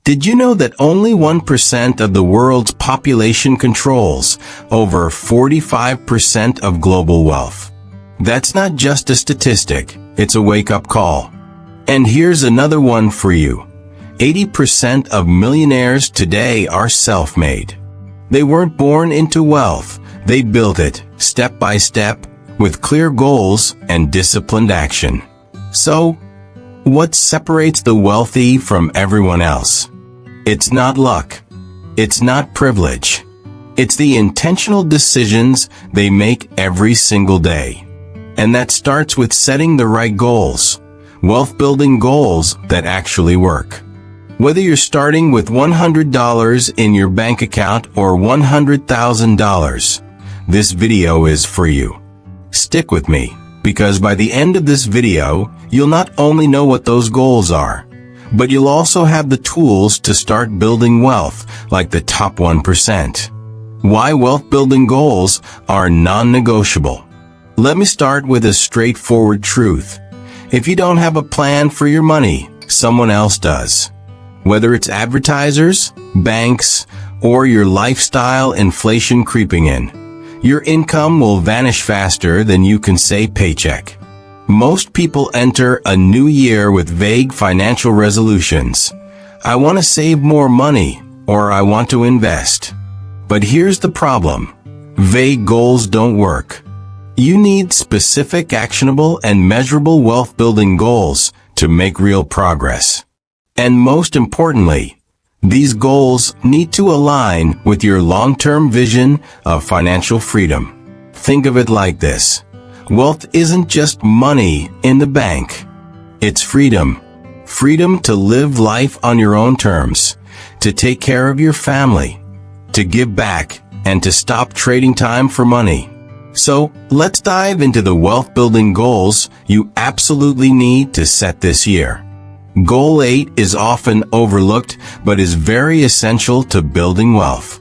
Did you know that only 1% of the world's population controls over 45% of global wealth? That's not just a statistic, it's a wake-up call. And here's another one for you. 80% of millionaires today are self-made. They weren't born into wealth, they built it, step by step, with clear goals and disciplined action. So, what separates the wealthy from everyone else? It's not luck. It's not privilege. It's the intentional decisions they make every single day. And that starts with setting the right goals, wealth-building goals that actually work. Whether you're starting with $100 in your bank account or $100,000, this video is for you. Stick with me, because by the end of this video, you'll not only know what those goals are, but you'll also have the tools to start building wealth like the top 1%. Why wealth-building goals are non-negotiable. Let me start with a straightforward truth. If you don't have a plan for your money, someone else does. Whether it's advertisers, banks, or your lifestyle inflation creeping in, your income will vanish faster than you can say paycheck. Most people enter a new year with vague financial resolutions. I want to save more money, or I want to invest. But here's the problem. Vague goals don't work. You need specific, actionable, and measurable wealth-building goals to make real progress. And most importantly, these goals need to align with your long-term vision of financial freedom. Think of it like this. Wealth isn't just money in the bank. It's freedom. Freedom to live life on your own terms, to take care of your family, to give back, and to stop trading time for money. So, let's dive into the wealth-building goals you absolutely need to set this year. Goal 8 is often overlooked, but is very essential to building wealth.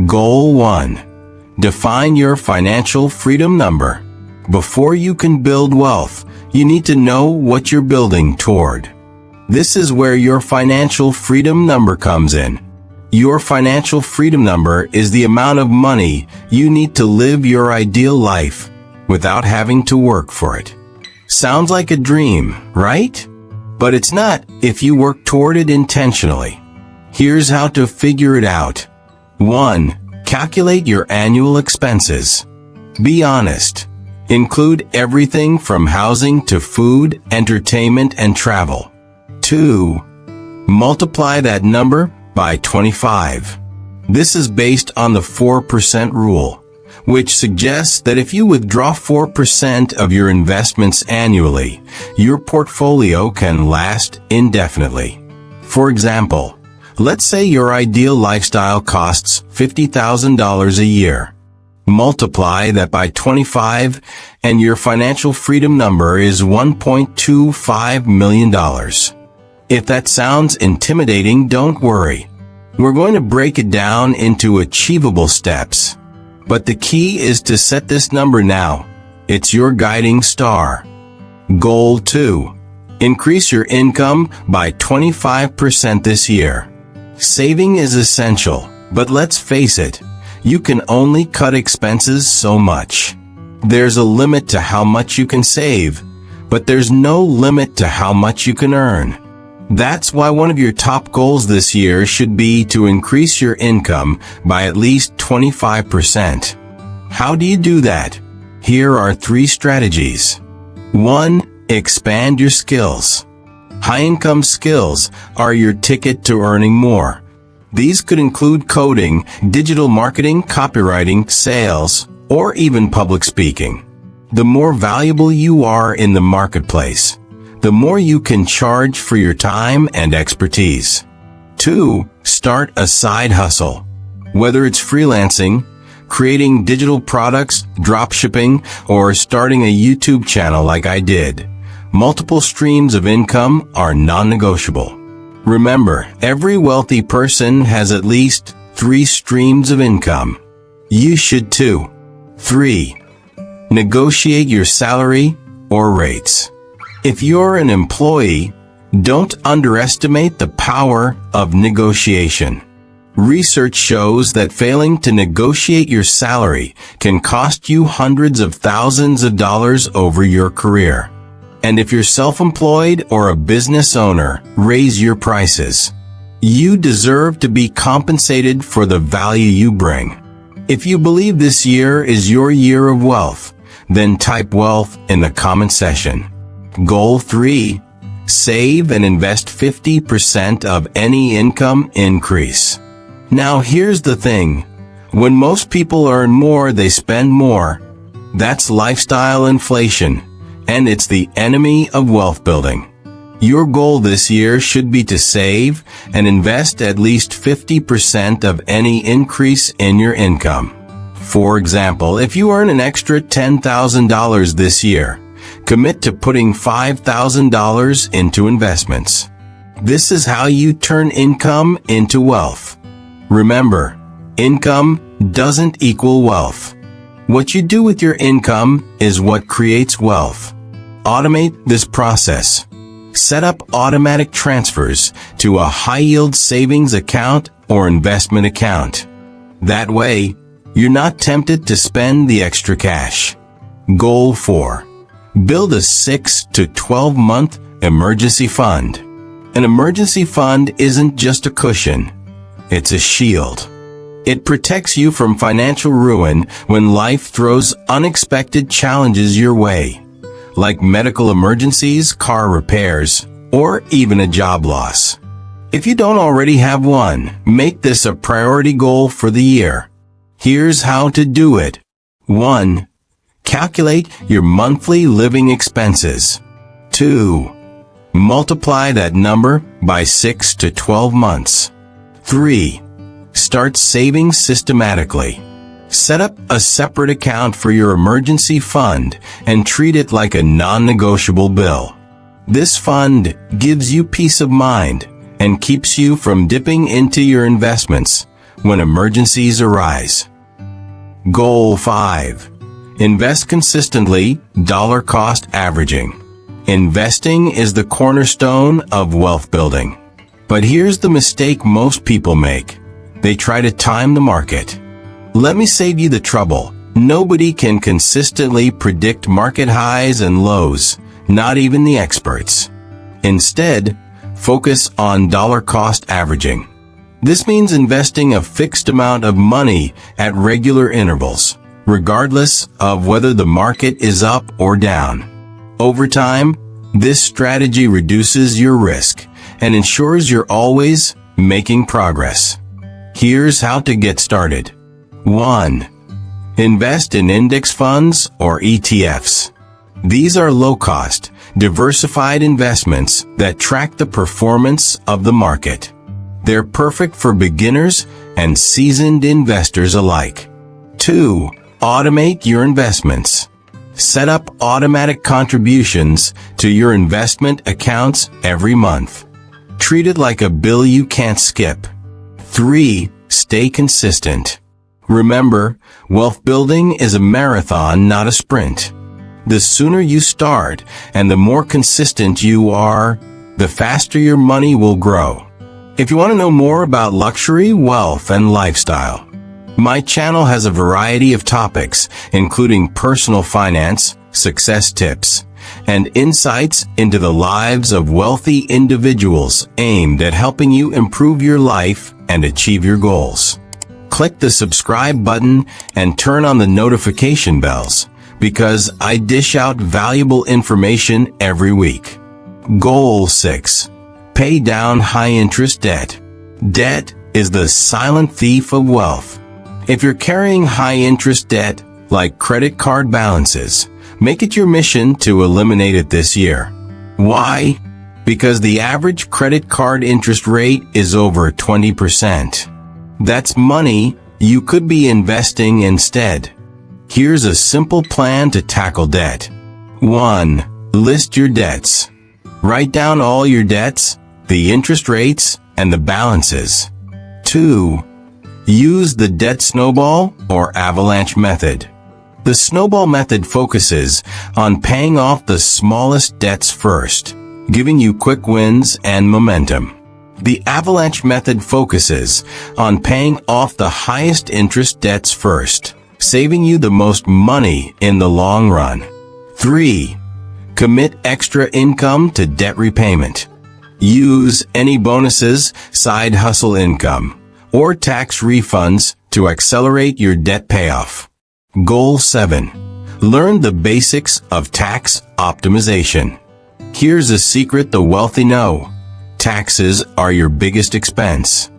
Goal 1. Define your financial freedom number. Before you can build wealth, you need to know what you're building toward. This is where your financial freedom number comes in. Your financial freedom number is the amount of money you need to live your ideal life without having to work for it. Sounds like a dream, right? But it's not if you work toward it intentionally. Here's how to figure it out. 1. Calculate your annual expenses. Be honest. Include everything from housing to food, entertainment, and travel. 2. Multiply that number by 25. This is based on the 4% rule, which suggests that if you withdraw 4% of your investments annually, your portfolio can last indefinitely. For example, let's say your ideal lifestyle costs $50,000 a year. Multiply that by 25 and your financial freedom number is $1.25 million. If that sounds intimidating, don't worry. We're going to break it down into achievable steps. But the key is to set this number now. It's your guiding star. Goal 2. Increase your income by 25% this year. Saving is essential, but let's face it, you can only cut expenses so much. There's a limit to how much you can save, but there's no limit to how much you can earn. That's why one of your top goals this year should be to increase your income by at least 25%. How do you do that? Here are 3 strategies. 1. Expand your skills. High-income skills are your ticket to earning more. These could include coding, digital marketing, copywriting, sales, or even public speaking. The more valuable you are in the marketplace, the more you can charge for your time and expertise. 2. Start a side hustle. Whether it's freelancing, creating digital products, dropshipping, or starting a YouTube channel like I did, multiple streams of income are non-negotiable. Remember, every wealthy person has at least 3 streams of income. You should too. 3. Negotiate your salary or rates. If you're an employee, don't underestimate the power of negotiation. Research shows that failing to negotiate your salary can cost you hundreds of thousands of dollars over your career. And if you're self-employed or a business owner, raise your prices. You deserve to be compensated for the value you bring. If you believe this year is your year of wealth, then type wealth in the comment section. Goal 3. Save and invest 50% of any income increase. Now here's the thing. When most people earn more, they spend more. That's lifestyle inflation, and it's the enemy of wealth building. Your goal this year should be to save and invest at least 50% of any increase in your income. For example, if you earn an extra $10,000 this year, commit to putting $5,000 into investments. This is how you turn income into wealth. Remember, income doesn't equal wealth. What you do with your income is what creates wealth. Automate this process. Set up automatic transfers to a high-yield savings account or investment account. That way, you're not tempted to spend the extra cash. Goal 4. Build a 6 to 12-month emergency fund. An emergency fund isn't just a cushion. It's a shield. It protects you from financial ruin when life throws unexpected challenges your way, like medical emergencies, car repairs, or even a job loss. If you don't already have one, make this a priority goal for the year. Here's how to do it. 1. Calculate your monthly living expenses. 2. Multiply that number by 6 to 12 months. 3. Start saving systematically. Set up a separate account for your emergency fund and treat it like a non-negotiable bill. This fund gives you peace of mind and keeps you from dipping into your investments when emergencies arise. Goal 5. Invest consistently, dollar cost averaging. Investing is the cornerstone of wealth building. But here's the mistake most people make. They try to time the market. Let me save you the trouble. Nobody can consistently predict market highs and lows, not even the experts. Instead, focus on dollar cost averaging. This means investing a fixed amount of money at regular intervals, regardless of whether the market is up or down. Over time, this strategy reduces your risk and ensures you're always making progress. Here's how to get started. 1. Invest in index funds or ETFs. These are low-cost, diversified investments that track the performance of the market. They're perfect for beginners and seasoned investors alike. 2. Automate your investments. Set up automatic contributions to your investment accounts every month. Treat it like a bill you can't skip. 3. Stay consistent. Remember, wealth building is a marathon, not a sprint. The sooner you start and the more consistent you are, the faster your money will grow. If you want to know more about luxury, wealth, and lifestyle, my channel has a variety of topics, including personal finance, success tips, and insights into the lives of wealthy individuals aimed at helping you improve your life and achieve your goals. Click the subscribe button and turn on the notification bells, because I dish out valuable information every week. Goal 6. Pay down high-interest debt. Debt is the silent thief of wealth. If you're carrying high-interest debt, like credit card balances, make it your mission to eliminate it this year. Why? Because the average credit card interest rate is over 20%. That's money you could be investing instead. Here's a simple plan to tackle debt. 1. List your debts. Write down all your debts, the interest rates, and the balances. 2. Use the debt snowball or avalanche method. The snowball method focuses on paying off the smallest debts first, giving you quick wins and momentum. The avalanche method focuses on paying off the highest interest debts first, saving you the most money in the long run. 3. Commit extra income to debt repayment. Use any bonuses, side hustle income, or tax refunds to accelerate your debt payoff. Goal 7. Learn the basics of tax optimization. Here's a secret the wealthy know. Taxes are your biggest expense.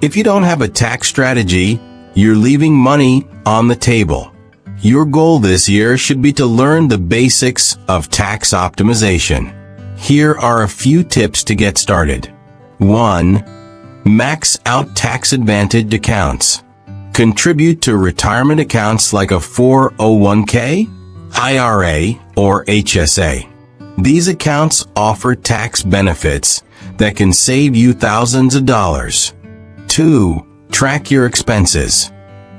If you don't have a tax strategy, you're leaving money on the table. Your goal this year should be to learn the basics of tax optimization. Here are a few tips to get started. 1. Max out tax advantage accounts. Contribute to retirement accounts like a 401k, IRA, or HSA. These accounts offer tax benefits that can save you thousands of dollars. 2. Track your expenses.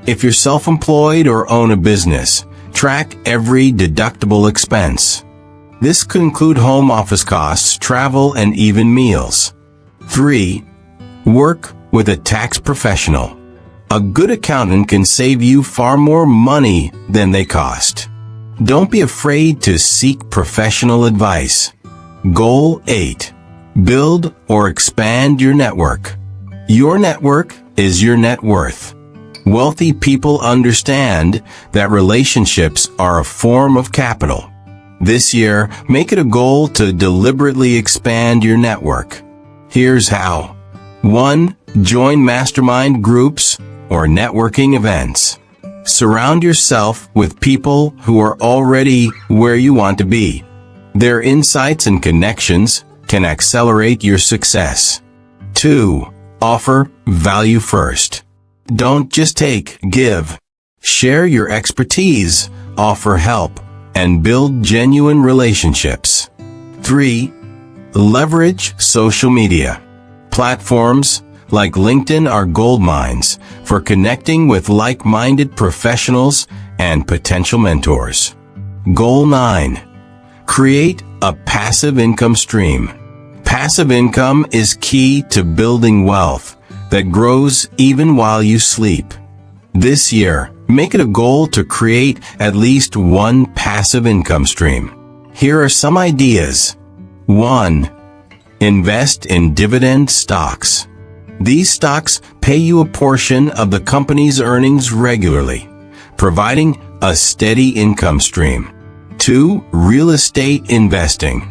If you're self-employed or own a business, track every deductible expense. This could include home office costs, travel, and even meals. 3. Work with a tax professional. A good accountant can save you far more money than they cost. Don't be afraid to seek professional advice. Goal 8. Build or expand your network. Your network is your net worth. Wealthy people understand that relationships are a form of capital. This year, make it a goal to deliberately expand your network. Here's how. 1. Join mastermind groups or networking events. Surround yourself with people who are already where you want to be. Their insights and connections can accelerate your success. 2. Offer value first. Don't just take, give. Share your expertise, offer help, and build genuine relationships. 3. Leverage social media. Platforms like LinkedIn are gold mines for connecting with like-minded professionals and potential mentors. Goal 9. Create a passive income stream. Passive income is key to building wealth that grows even while you sleep. This year, make it a goal to create at least one passive income stream. Here are some ideas. 1. Invest in dividend stocks. These stocks pay you a portion of the company's earnings regularly, providing a steady income stream. 2. Real estate investing.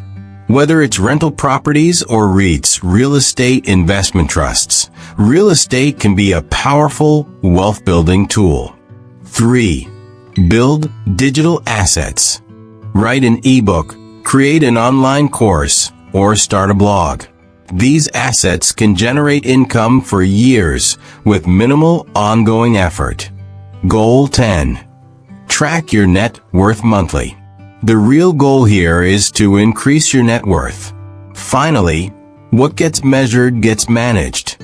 Whether it's rental properties or REITs, real estate investment trusts, real estate can be a powerful wealth-building tool. 3. Build digital assets. Write an ebook, create an online course, or start a blog. These assets can generate income for years with minimal ongoing effort. Goal 10. Track your net worth monthly. The real goal here is to increase your net worth. Finally, what gets measured gets managed.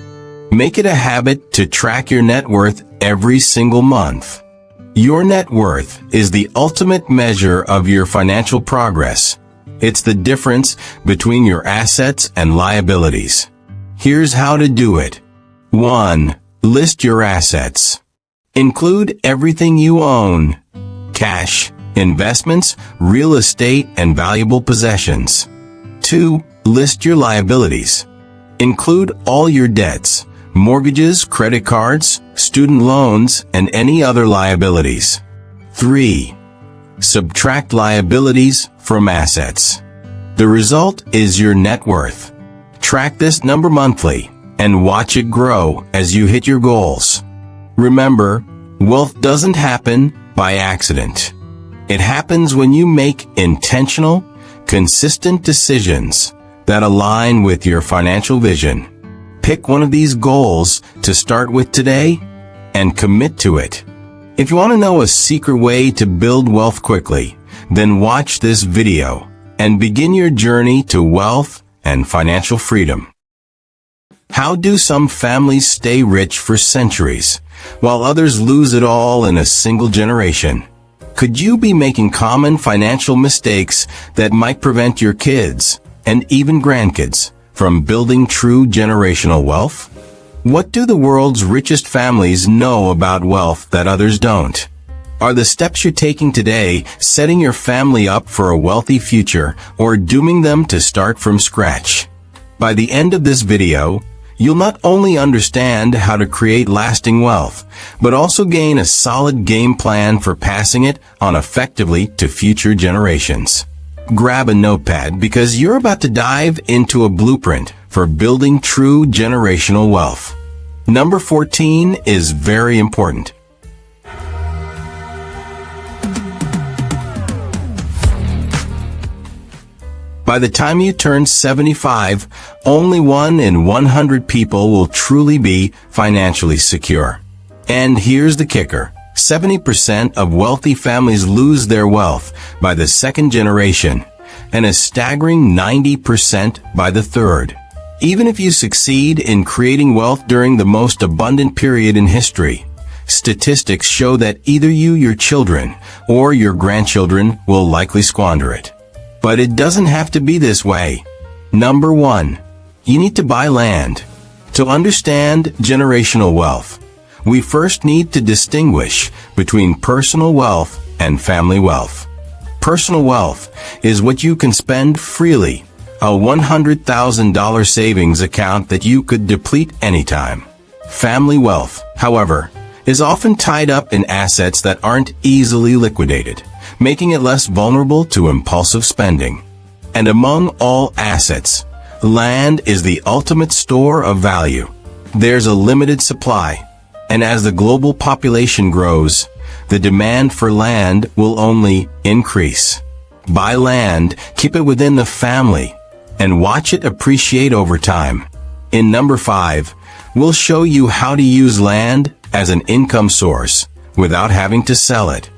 Make it a habit to track your net worth every single month. Your net worth is the ultimate measure of your financial progress. It's the difference between your assets and liabilities. Here's how to do it. 1. List your assets. Include everything you own: cash, investments, real estate, and valuable possessions. 2. List your liabilities. Include all your debts, mortgages, credit cards, student loans, and any other liabilities. 3. Subtract liabilities from assets. The result is your net worth. Track this number monthly and watch it grow as you hit your goals. Remember, wealth doesn't happen by accident. It happens when you make intentional, consistent decisions that align with your financial vision. Pick one of these goals to start with today and commit to it. If you want to know a secret way to build wealth quickly, then watch this video and begin your journey to wealth and financial freedom. How do some families stay rich for centuries, while others lose it all in a single generation? Could you be making common financial mistakes that might prevent your kids, and even grandkids, from building true generational wealth? What do the world's richest families know about wealth that others don't? Are the steps you're taking today setting your family up for a wealthy future or dooming them to start from scratch? By the end of this video, you'll not only understand how to create lasting wealth, but also gain a solid game plan for passing it on effectively to future generations. Grab a notepad because you're about to dive into a blueprint for building true generational wealth. Number 14 is very important. By the time you turn 75, only 1 in 100 people will truly be financially secure. And here's the kicker. 70% of wealthy families lose their wealth by the second generation, and a staggering 90% by the third. Even if you succeed in creating wealth during the most abundant period in history, statistics show that either you, your children, or your grandchildren will likely squander it. But it doesn't have to be this way. Number 1. You need to buy land. To understand generational wealth, we first need to distinguish between personal wealth and family wealth. Personal wealth is what you can spend freely, a $100,000 savings account that you could deplete anytime. Family wealth, however, is often tied up in assets that aren't easily liquidated, making it less vulnerable to impulsive spending. And among all assets, land is the ultimate store of value. There's a limited supply, and as the global population grows, the demand for land will only increase. Buy land, keep it within the family, and watch it appreciate over time. In number 5, we'll show you how to use land as an income source without having to sell it.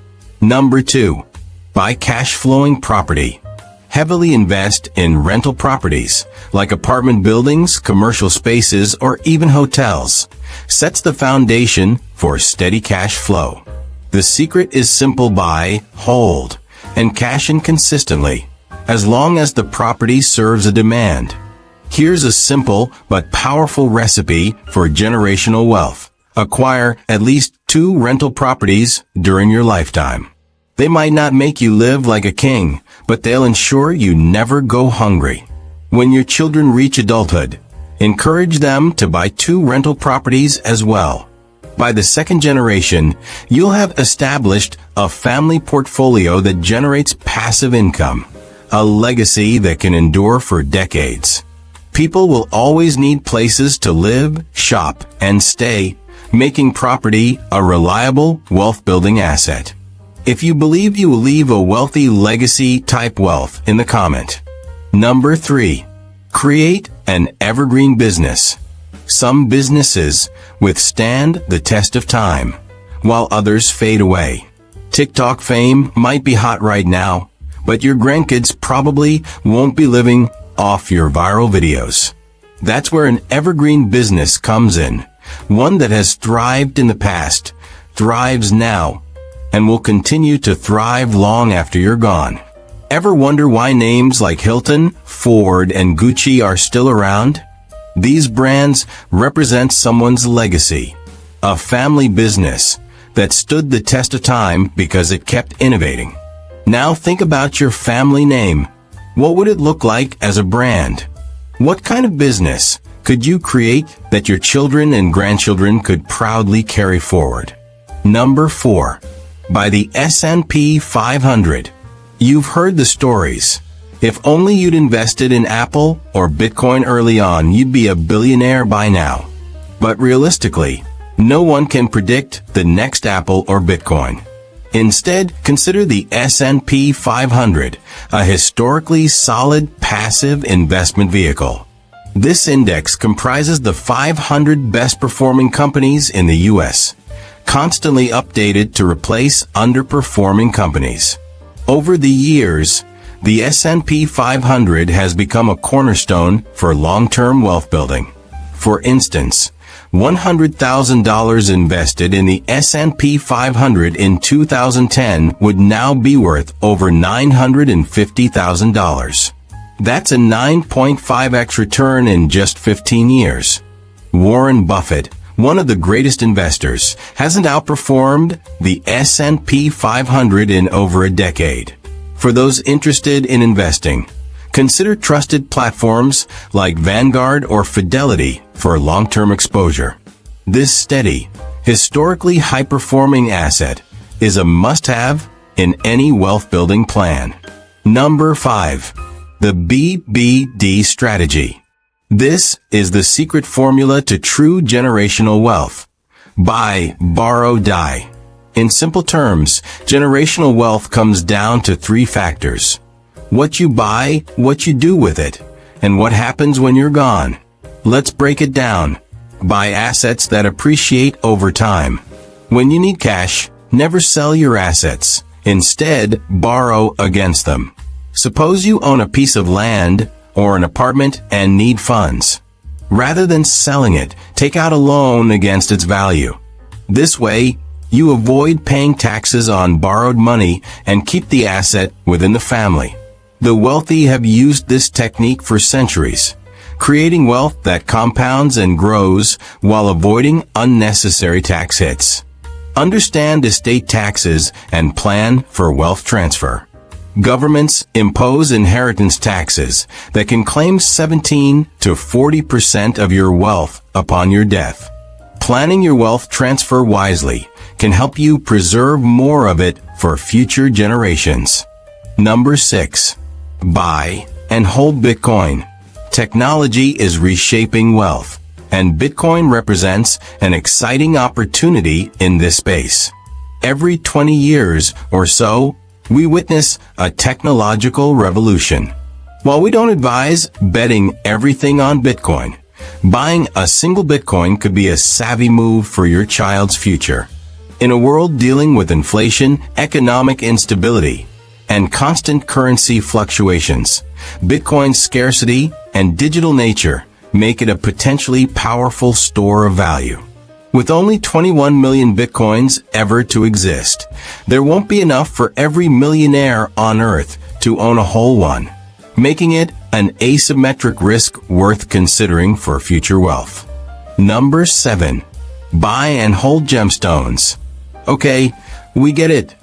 Number 2, buy cash-flowing property. Heavily invest in rental properties, like apartment buildings, commercial spaces, or even hotels. Sets the foundation for steady cash flow. The secret is simple: buy, hold, and cash in consistently, as long as the property serves a demand. Here's a simple but powerful recipe for generational wealth. Acquire at least 2 rental properties during your lifetime. They might not make you live like a king, but they'll ensure you never go hungry. When your children reach adulthood, encourage them to buy 2 rental properties as well. By the second generation, you'll have established a family portfolio that generates passive income, a legacy that can endure for decades. People will always need places to live, shop, and stay, making property a reliable wealth-building asset. If you believe you will leave a wealthy legacy, type wealth in the comment. Number 3. Create an evergreen business. Some businesses withstand the test of time, while others fade away. TikTok fame might be hot right now, but your grandkids probably won't be living off your viral videos. That's where an evergreen business comes in. One that has thrived in the past, thrives now, and will continue to thrive long after you're gone. Ever wonder why names like Hilton, Ford, and Gucci are still around? These brands represent someone's legacy, a family business that stood the test of time because it kept innovating. Now think about your family name. What would it look like as a brand? What kind of business could you create that your children and grandchildren could proudly carry forward? Number 4. By the S&P 500. You've heard the stories. If only you'd invested in Apple or Bitcoin early on, you'd be a billionaire by now. But realistically, no one can predict the next Apple or Bitcoin. Instead, consider the S&P 500, a historically solid passive investment vehicle. This index comprises the 500 best-performing companies in the U.S., constantly updated to replace underperforming companies. Over the years, the S&P 500 has become a cornerstone for long-term wealth building. For instance, $100,000 invested in the S&P 500 in 2010 would now be worth over $950,000. That's a 9.5x return in just 15 years. Warren Buffett, one of the greatest investors, hasn't outperformed the S&P 500 in over a decade. For those interested in investing, consider trusted platforms like Vanguard or Fidelity for long-term exposure. This steady, historically high-performing asset is a must-have in any wealth-building plan. Number 5. The BBD strategy. This is the secret formula to true generational wealth. Buy, borrow, die. In simple terms, generational wealth comes down to 3 factors: what you buy, what you do with it, and what happens when you're gone. Let's break it down. Buy assets that appreciate over time. When you need cash, never sell your assets. Instead, borrow against them. Suppose you own a piece of land or an apartment and need funds. Rather than selling it, take out a loan against its value. This way, you avoid paying taxes on borrowed money and keep the asset within the family. The wealthy have used this technique for centuries, creating wealth that compounds and grows while avoiding unnecessary tax hits. Understand estate taxes and plan for wealth transfer. Governments impose inheritance taxes that can claim 17 to 40% of your wealth upon your death. Planning your wealth transfer wisely can help you preserve more of it for future generations. Number 6. Buy and hold Bitcoin. Technology is reshaping wealth, and Bitcoin represents an exciting opportunity in this space. Every 20 years or so, we witness a technological revolution. While we don't advise betting everything on Bitcoin, buying a single Bitcoin could be a savvy move for your child's future. In a world dealing with inflation, economic instability, and constant currency fluctuations, Bitcoin's scarcity and digital nature make it a potentially powerful store of value. With only 21 million Bitcoins ever to exist, there won't be enough for every millionaire on Earth to own a whole one, making it an asymmetric risk worth considering for future wealth. Number 7. Buy and hold gemstones. Okay, we get it.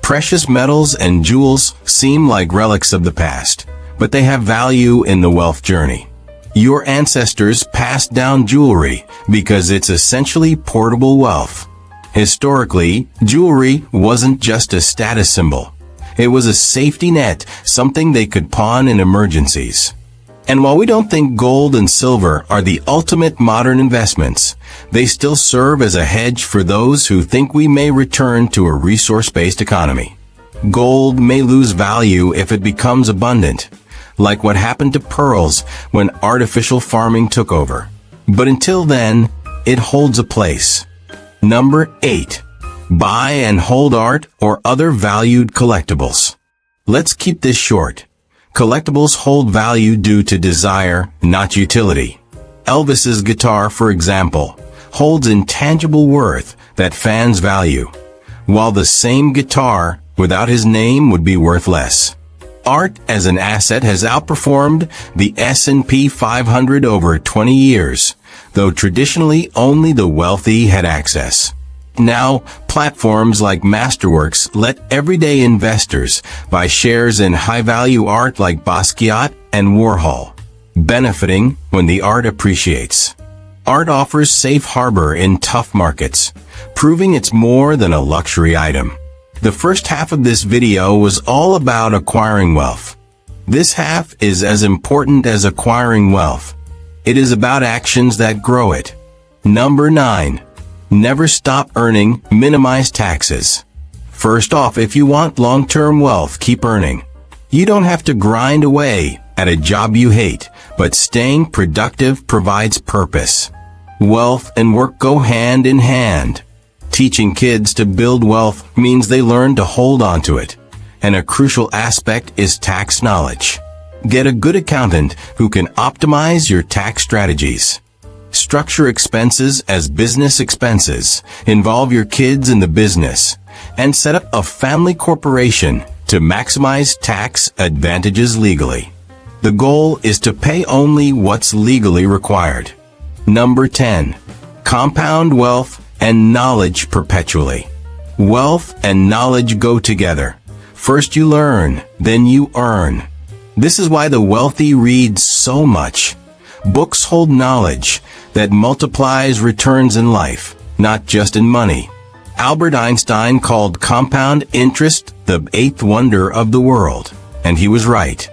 Precious metals and jewels seem like relics of the past, but they have value in the wealth journey. Your ancestors passed down jewelry because it's essentially portable wealth. Historically, jewelry wasn't just a status symbol. It was a safety net, something they could pawn in emergencies. And while we don't think gold and silver are the ultimate modern investments, they still serve as a hedge for those who think we may return to a resource-based economy. Gold may lose value if it becomes abundant, like what happened to pearls when artificial farming took over. But until then, it holds a place. Number 8. Buy and hold art or other valued collectibles. Let's keep this short. Collectibles hold value due to desire, not utility. Elvis's guitar, for example, holds intangible worth that fans value, while the same guitar without his name would be worth less. Art as an asset has outperformed the S&P 500 over 20 years, though traditionally only the wealthy had access. Now, platforms like Masterworks let everyday investors buy shares in high-value art like Basquiat and Warhol, benefiting when the art appreciates. Art offers safe harbor in tough markets, proving it's more than a luxury item. The first half of this video was all about acquiring wealth. This half is as important as acquiring wealth. It is about actions that grow it. Number 9. Never stop earning, minimize taxes. First off, if you want long-term wealth, keep earning. You don't have to grind away at a job you hate, but staying productive provides purpose. Wealth and work go hand in hand. Teaching kids to build wealth means they learn to hold on to it, and a crucial aspect is tax knowledge. Get a good accountant who can optimize your tax strategies. Structure expenses as business expenses. Involve your kids in the business. And set up a family corporation to maximize tax advantages legally. The goal is to pay only what's legally required. Number 10. Compound wealth and knowledge perpetually. Wealth and knowledge go together. First you learn, then you earn. This is why the wealthy read so much. Books hold knowledge that multiplies returns in life, not just in money. Albert Einstein called compound interest the eighth wonder of the world, and he was right.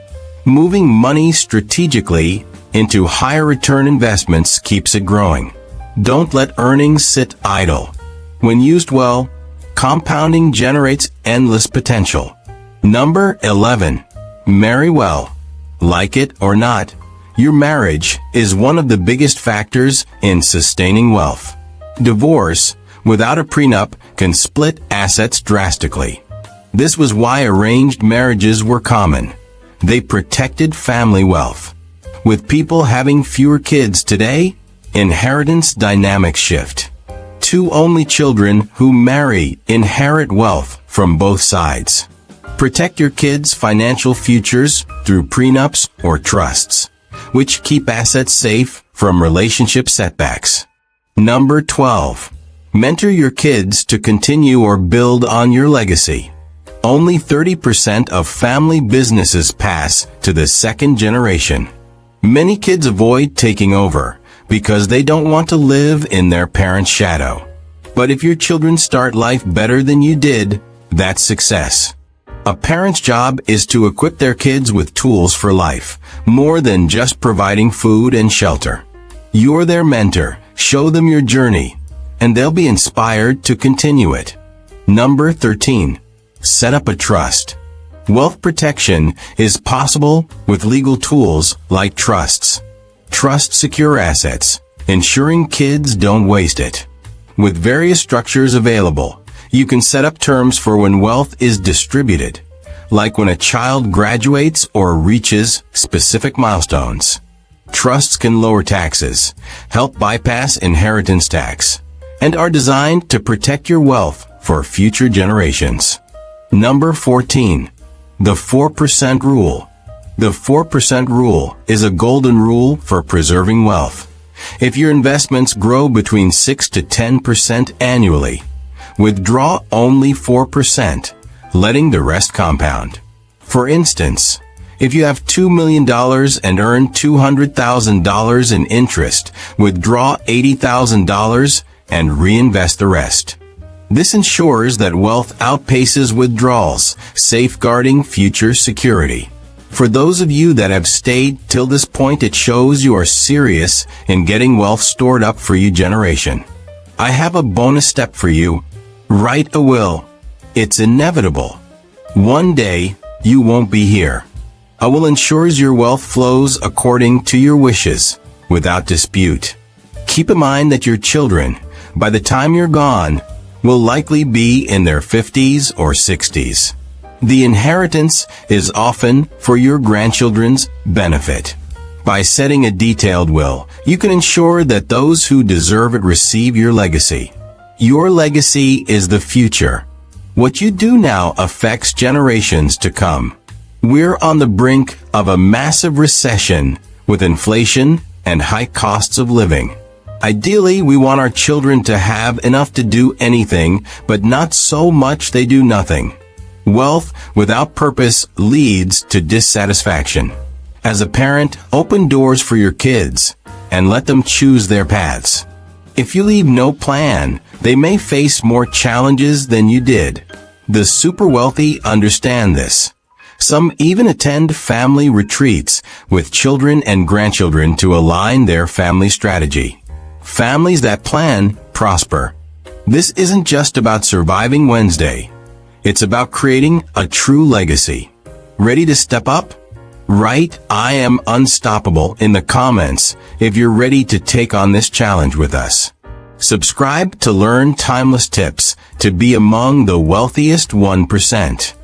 Moving money strategically into higher return investments keeps it growing. Don't let earnings sit idle. When used well, compounding generates endless potential. Number 11. Marry well. Like it or not, your marriage is one of the biggest factors in sustaining wealth. Divorce without a prenup can split assets drastically. This was why arranged marriages were common. They protected family wealth. With people having fewer kids today, inheritance dynamics shift. Two only children who marry inherit wealth from both sides. Protect your kids' financial futures through prenups or trusts, which keep assets safe from relationship setbacks. Number 12. Mentor your kids to continue or build on your legacy. Only 30% of family businesses pass to the second generation. Many kids avoid taking over because they don't want to live in their parents' shadow. But if your children start life better than you did, that's success. A parent's job is to equip their kids with tools for life, more than just providing food and shelter. You're their mentor, show them your journey, and they'll be inspired to continue it. Number 13. Set up a trust. Wealth protection is possible with legal tools like trusts. Trust secure assets, ensuring kids don't waste it. With various structures available, you can set up terms for when wealth is distributed, like when a child graduates or reaches specific milestones. Trusts can lower taxes, help bypass inheritance tax, and are designed to protect your wealth for future generations. Number 14. The 4% Rule. The 4% Rule is a golden rule for preserving wealth. If your investments grow between 6 to 10% annually, withdraw only 4%, letting the rest compound. For instance, if you have $2 million and earn $200,000 in interest, withdraw $80,000 and reinvest the rest. This ensures that wealth outpaces withdrawals, safeguarding future security. For those of you that have stayed till this point, it shows you are serious in getting wealth stored up for your generation. I have a bonus step for you. Write a will. It's inevitable. One day, you won't be here. A will ensures your wealth flows according to your wishes, without dispute. Keep in mind that your children, by the time you're gone, will likely be in their 50s or 60s. The inheritance is often for your grandchildren's benefit. By setting a detailed will, you can ensure that those who deserve it receive your legacy. Your legacy is the future. What you do now affects generations to come. We're on the brink of a massive recession with inflation and high costs of living. Ideally, we want our children to have enough to do anything, but not so much they do nothing. Wealth without purpose leads to dissatisfaction. As a parent, open doors for your kids and let them choose their paths. If you leave no plan, they may face more challenges than you did. The super wealthy understand this. Some even attend family retreats with children and grandchildren to align their family strategy. Families that plan prosper. This isn't just about surviving Wednesday. It's about creating a true legacy. Ready to step up? Write "I am unstoppable" in the comments if you're ready to take on this challenge with us. Subscribe to learn timeless tips to be among the wealthiest 1%.